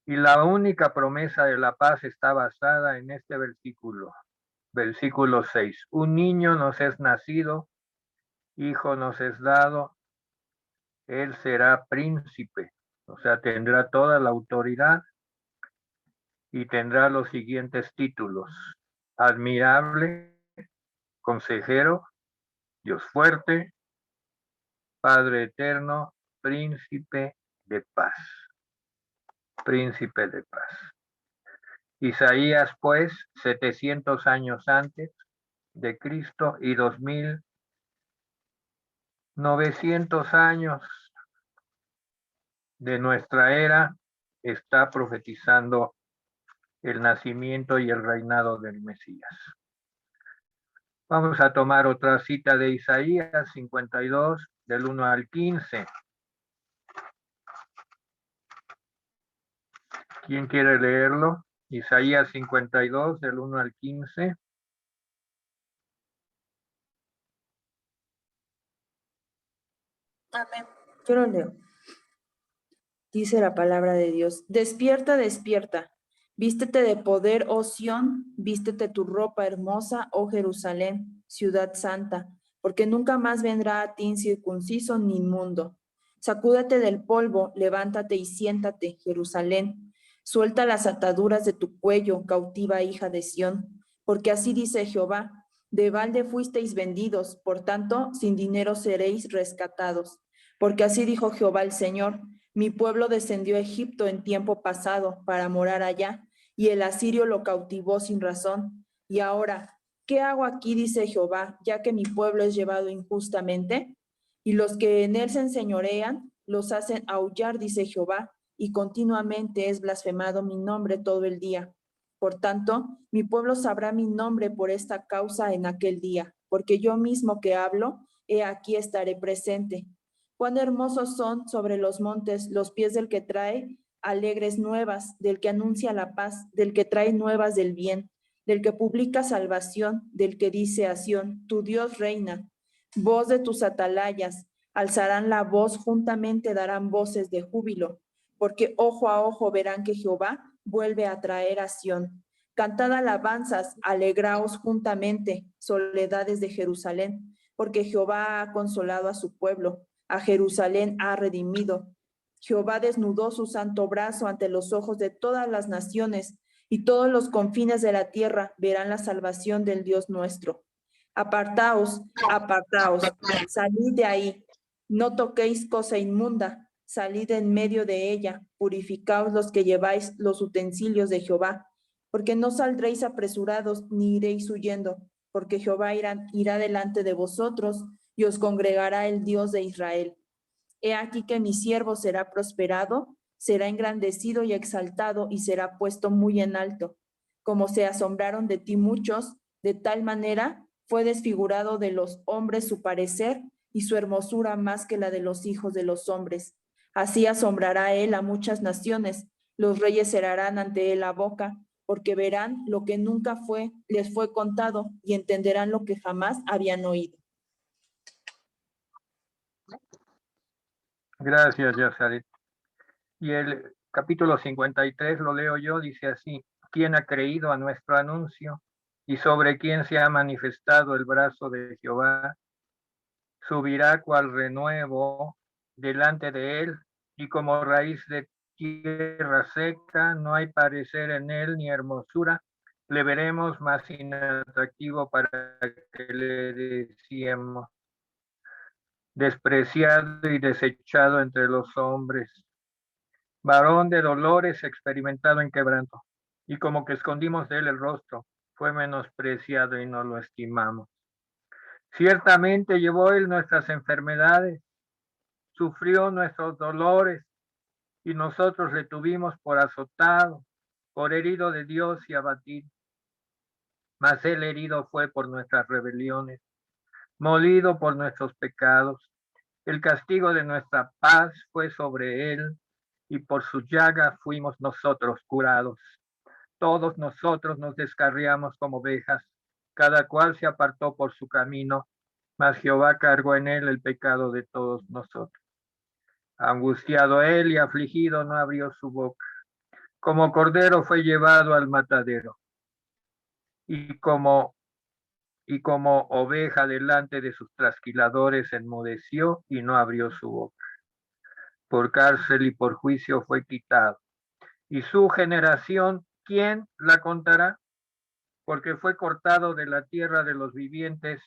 Y la única promesa de la paz está basada en este versículo, versículo 6. Un niño nos es nacido, hijo nos es dado, él será príncipe, o sea, tendrá toda la autoridad y tendrá los siguientes títulos: admirable, consejero, Dios fuerte, Padre eterno, príncipe de paz. Príncipe de paz. Isaías, pues, 700 años antes de Cristo y 2900 años de nuestra era, está profetizando el nacimiento y el reinado del Mesías. Vamos a tomar otra cita de Isaías 52, del 1 al 15. ¿Quién quiere leerlo? Isaías 52, del 1 al 15. Amén. Yo lo leo. Dice la palabra de Dios: despierta, despierta, vístete de poder, oh Sión, vístete tu ropa hermosa, oh Jerusalén, ciudad santa, porque nunca más vendrá a ti incircunciso ni inmundo. Sacúdate del polvo, levántate y siéntate, Jerusalén. Suelta las ataduras de tu cuello, cautiva hija de Sión, porque así dice Jehová: de balde fuisteis vendidos, por tanto, sin dinero seréis rescatados. Porque así dijo Jehová el Señor: mi pueblo descendió a Egipto en tiempo pasado para morar allá, y el asirio lo cautivó sin razón. Y ahora, ¿qué hago aquí? Dice Jehová, ya que mi pueblo es llevado injustamente, y los que en él se enseñorean los hacen aullar, dice Jehová, y continuamente es blasfemado mi nombre todo el día. Por tanto, mi pueblo sabrá mi nombre por esta causa en aquel día, porque yo mismo que hablo, he aquí estaré presente. Cuán hermosos son sobre los montes los pies del que trae alegres nuevas, del que anuncia la paz, del que trae nuevas del bien, del que publica salvación, del que dice a Sión: tu Dios reina. Voz de tus atalayas, alzarán la voz, juntamente darán voces de júbilo, porque ojo a ojo verán que Jehová vuelve a traer a Sión. Cantad alabanzas, alegraos juntamente, soledades de Jerusalén, porque Jehová ha consolado a su pueblo, a Jerusalén ha redimido. Jehová desnudó su santo brazo ante los ojos de todas las naciones, y todos los confines de la tierra verán la salvación del Dios nuestro. Apartaos, apartaos, salid de ahí, no toquéis cosa inmunda, salid en medio de ella, purificaos los que lleváis los utensilios de Jehová, porque no saldréis apresurados ni iréis huyendo, porque Jehová irá delante de vosotros y os congregará el Dios de Israel. He aquí que mi siervo será prosperado, será engrandecido y exaltado y será puesto muy en alto. Como se asombraron de ti muchos, de tal manera fue desfigurado de los hombres su parecer y su hermosura más que la de los hijos de los hombres. Así asombrará él a muchas naciones, los reyes cerrarán ante él la boca, porque verán lo que nunca les fue contado y entenderán lo que jamás habían oído. Gracias, Yazaret. Y el capítulo 53 lo leo yo, dice así: ¿quién ha creído a nuestro anuncio? ¿Y sobre quién se ha manifestado el brazo de Jehová? Subirá cual renuevo delante de él, y como raíz de tierra seca, no hay parecer en él ni hermosura. Le veremos más inatractivo para que le decíamos: despreciado y desechado entre los hombres, varón de dolores, experimentado en quebranto, y como que escondimos de él el rostro, fue menospreciado y no lo estimamos. Ciertamente llevó él nuestras enfermedades, sufrió nuestros dolores, y nosotros le tuvimos por azotado, por herido de Dios y abatido. Mas él herido fue por nuestras rebeliones, molido por nuestros pecados. El castigo de nuestra paz fue sobre él, y por su llaga fuimos nosotros curados. Todos nosotros nos descarriamos como ovejas, cada cual se apartó por su camino, mas Jehová cargó en él el pecado de todos nosotros. Angustiado él y afligido no abrió su boca. Como cordero fue llevado al matadero, y como oveja delante de sus trasquiladores enmudeció y no abrió su boca. Por cárcel y por juicio fue quitado. Y su generación, ¿quién la contará? Porque fue cortado de la tierra de los vivientes,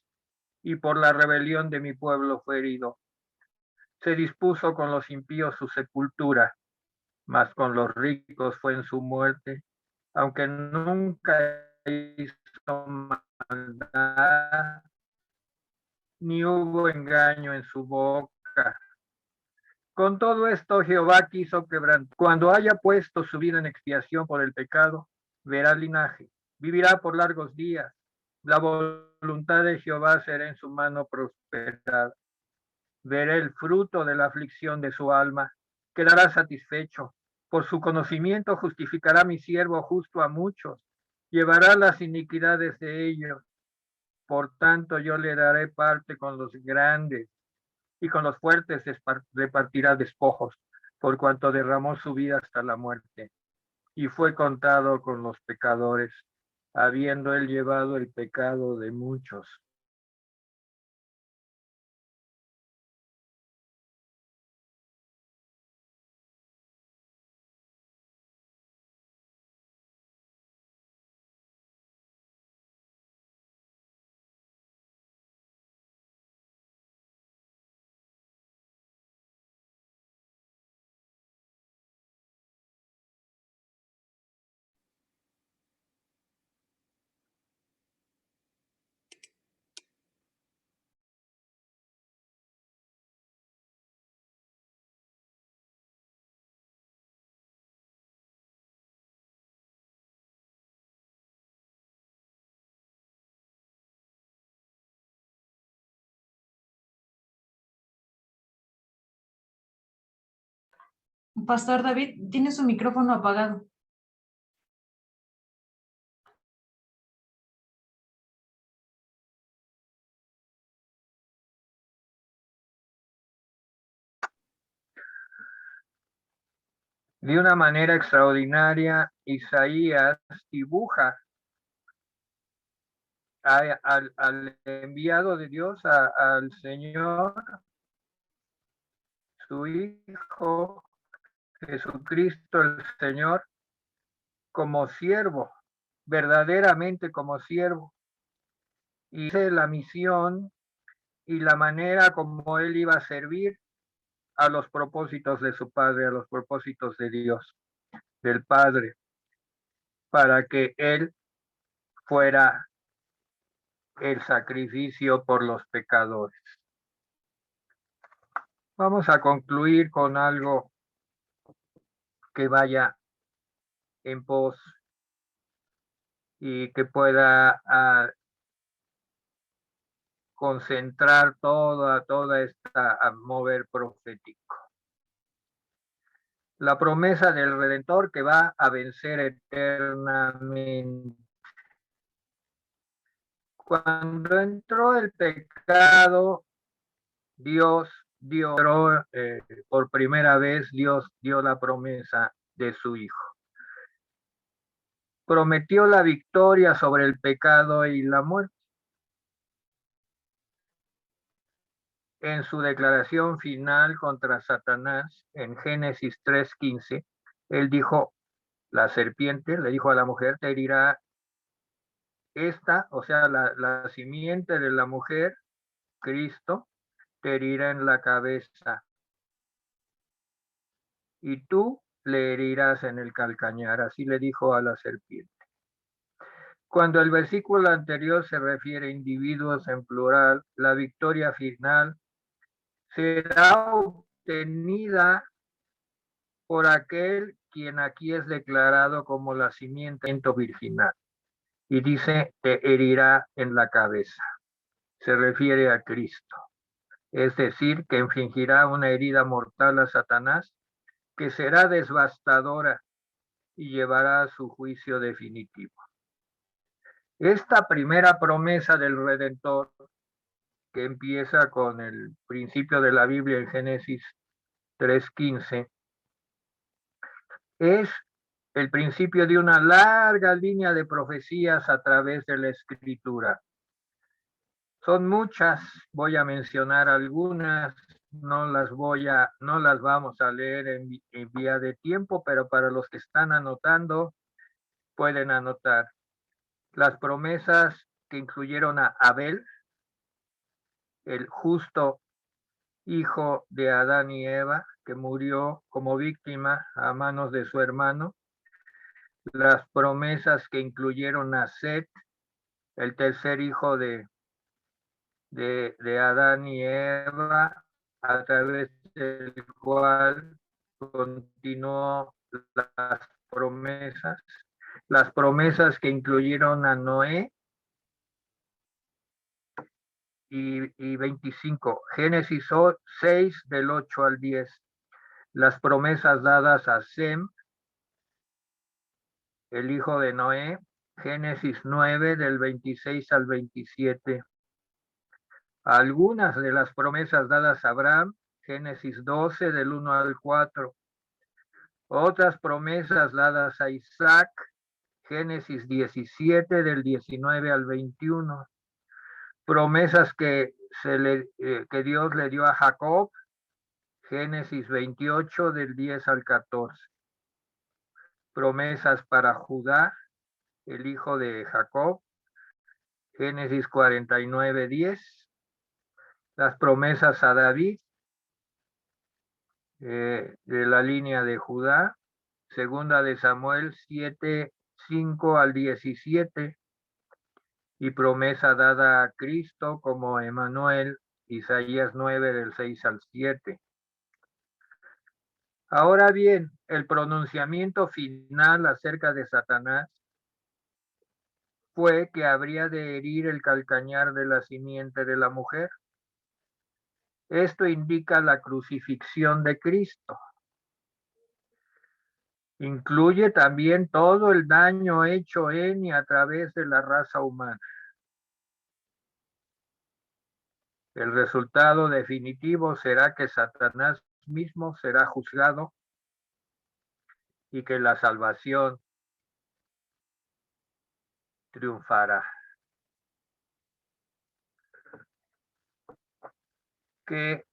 y por la rebelión de mi pueblo fue herido. Se dispuso con los impíos su sepultura, mas con los ricos fue en su muerte, aunque nunca hizo maldad, ni hubo engaño en su boca. Con todo esto Jehová quiso quebrantar. Cuando haya puesto su vida en expiación por el pecado, verá linaje, vivirá por largos días. La voluntad de Jehová será en su mano prosperada. Veré el fruto de la aflicción de su alma, quedará satisfecho. Por su conocimiento justificará mi siervo justo a muchos, llevará las iniquidades de ellos. Por tanto yo le daré parte con los grandes, y con los fuertes repartirá despojos, por cuanto derramó su vida hasta la muerte, y fue contado con los pecadores, habiendo él llevado el pecado de muchos. Pastor David, tiene su micrófono apagado. De una manera extraordinaria, Isaías dibuja al enviado de Dios, al Señor, su Hijo, Jesucristo el Señor, como siervo, verdaderamente como siervo. Y la misión y la manera como él iba a servir a los propósitos de su Padre, a los propósitos de Dios, del Padre, para que él fuera el sacrificio por los pecadores. Vamos a concluir con algo que vaya en pos y que pueda concentrar toda esta mover profético. La promesa del Redentor que va a vencer eternamente. Cuando entró el pecado, Dios dio, por primera vez, Dios dio la promesa de su Hijo. Prometió la victoria sobre el pecado y la muerte. En su declaración final contra Satanás, en Génesis 3:15, él dijo, la serpiente le dijo a la mujer, te herirá esta, o sea, la simiente de la mujer, Cristo, te herirá en la cabeza, y tú le herirás en el calcañar. Así le dijo a la serpiente. Cuando el versículo anterior se refiere a individuos en plural, la victoria final será obtenida por aquel quien aquí es declarado como la simiente virginal. Y dice, te herirá en la cabeza. Se refiere a Cristo. es decir, que infligirá una herida mortal a Satanás, que será devastadora y llevará a su juicio definitivo. Esta primera promesa del Redentor, que empieza con el principio de la Biblia en Génesis 3:15, es el principio de una larga línea de profecías a través de la Escritura. Son muchas, voy a mencionar algunas, no las vamos a leer en vía de tiempo, pero para los que están anotando, pueden anotar. Las promesas que incluyeron a Abel, el justo hijo de Adán y Eva, que murió como víctima a manos de su hermano. Las promesas que incluyeron a Set, el tercer hijo de Adán y Eva, a través del cual continuó las promesas que incluyeron a Noé, y 25, Génesis 6 del 8 al 10, las promesas dadas a Sem, el hijo de Noé, Génesis 9 del 26 al 27, algunas de las promesas dadas a Abraham, Génesis 12 del 1 al 4, otras promesas dadas a Isaac, Génesis 17 del 19 al 21, promesas que Dios le dio a Jacob, Génesis 28 del 10 al 14, promesas para Judá, el hijo de Jacob, Génesis 49, 10, las promesas a David, de la línea de Judá, segunda de Samuel 7, 5 al 17, y promesa dada a Cristo como Emmanuel, Isaías 9 del 6 al 7. Ahora bien, el pronunciamiento final acerca de Satanás fue que habría de herir el calcañar de la simiente de la mujer. Esto indica la crucifixión de Cristo. Incluye también todo el daño hecho en y a través de la raza humana. El resultado definitivo será que Satanás mismo será juzgado y que la salvación triunfará. Qué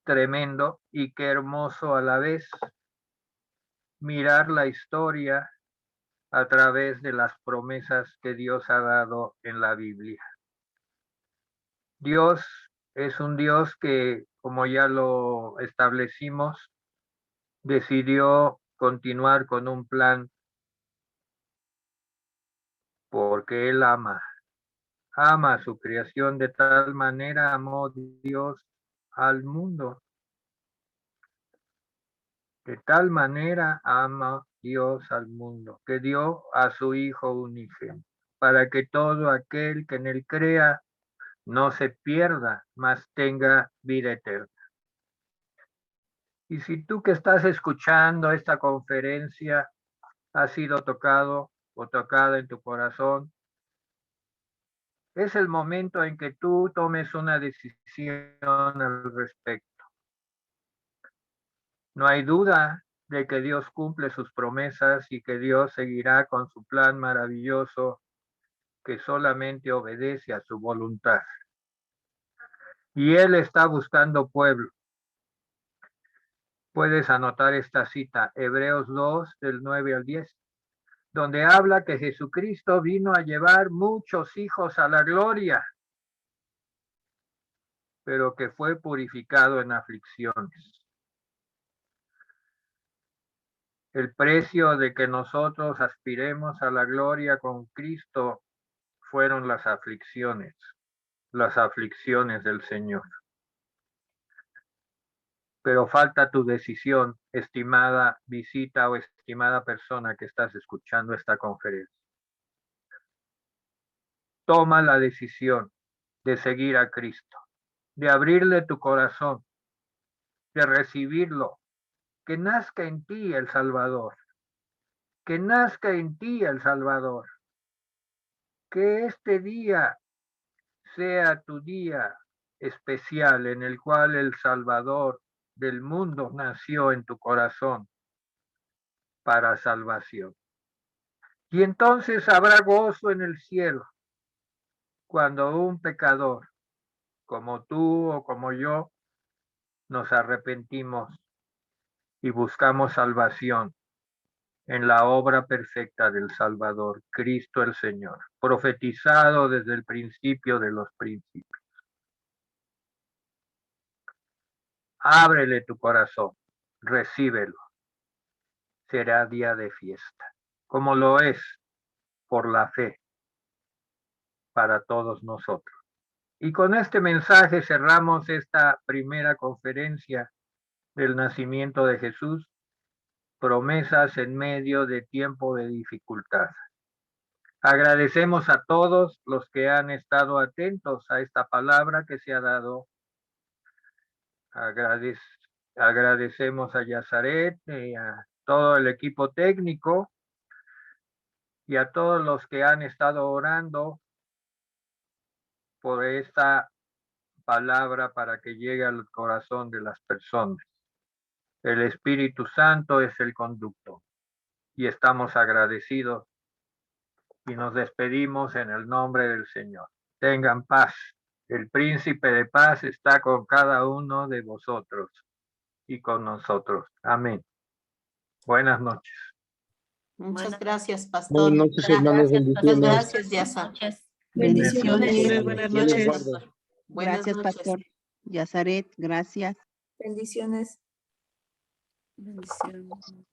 tremendo y qué hermoso a la vez mirar la historia a través de las promesas que Dios ha dado en la Biblia. Dios es un Dios que, como ya lo establecimos, decidió continuar con un plan porque Él ama a su creación. De tal manera amó Dios al mundo. De tal manera ama Dios al mundo, que dio a su Hijo unigénito, para que todo aquel que en él crea no se pierda, mas tenga vida eterna. Y si tú que estás escuchando esta conferencia has sido tocado o tocada en tu corazón, es el momento en que tú tomes una decisión al respecto. No hay duda de que Dios cumple sus promesas y que Dios seguirá con su plan maravilloso que solamente obedece a su voluntad. Y Él está buscando pueblo. Puedes anotar esta cita, Hebreos 2, del 9 al 10, donde habla que Jesucristo vino a llevar muchos hijos a la gloria, pero que fue purificado en aflicciones. El precio de que nosotros aspiremos a la gloria con Cristo fueron las aflicciones del Señor. Pero falta tu decisión, estimada visita o estimada persona que estás escuchando esta conferencia. Toma la decisión de seguir a Cristo, de abrirle tu corazón, de recibirlo, que nazca en ti el Salvador, que nazca en ti el Salvador, que este día sea tu día especial en el cual el Salvador del mundo nació en tu corazón para salvación. Y entonces habrá gozo en el cielo cuando un pecador como tú o como yo nos arrepentimos y buscamos salvación en la obra perfecta del Salvador, Cristo el Señor, profetizado desde el principio de los principios. Ábrele tu corazón, recíbelo. Será día de fiesta, como lo es por la fe para todos nosotros. Y con este mensaje cerramos esta primera conferencia del nacimiento de Jesús, promesas en medio de tiempo de dificultad. Agradecemos a todos los que han estado atentos a esta palabra que se ha dado. Agradecemos a Yazaret y a todo el equipo técnico y a todos los que han estado orando por esta palabra para que llegue al corazón de las personas. El Espíritu Santo es el conductor y estamos agradecidos y nos despedimos en el nombre del Señor. Tengan paz. El príncipe de paz está con cada uno de vosotros y con nosotros. Amén. Buenas noches. Muchas gracias, pastor. Buenas noches, hermanos. Muchas Bendiciones. gracias, Yasa. Bendiciones. Buenas Dios los noches. guarde. Buenas Gracias, noches. pastor. Yazaret, gracias. Bendiciones. Bendiciones.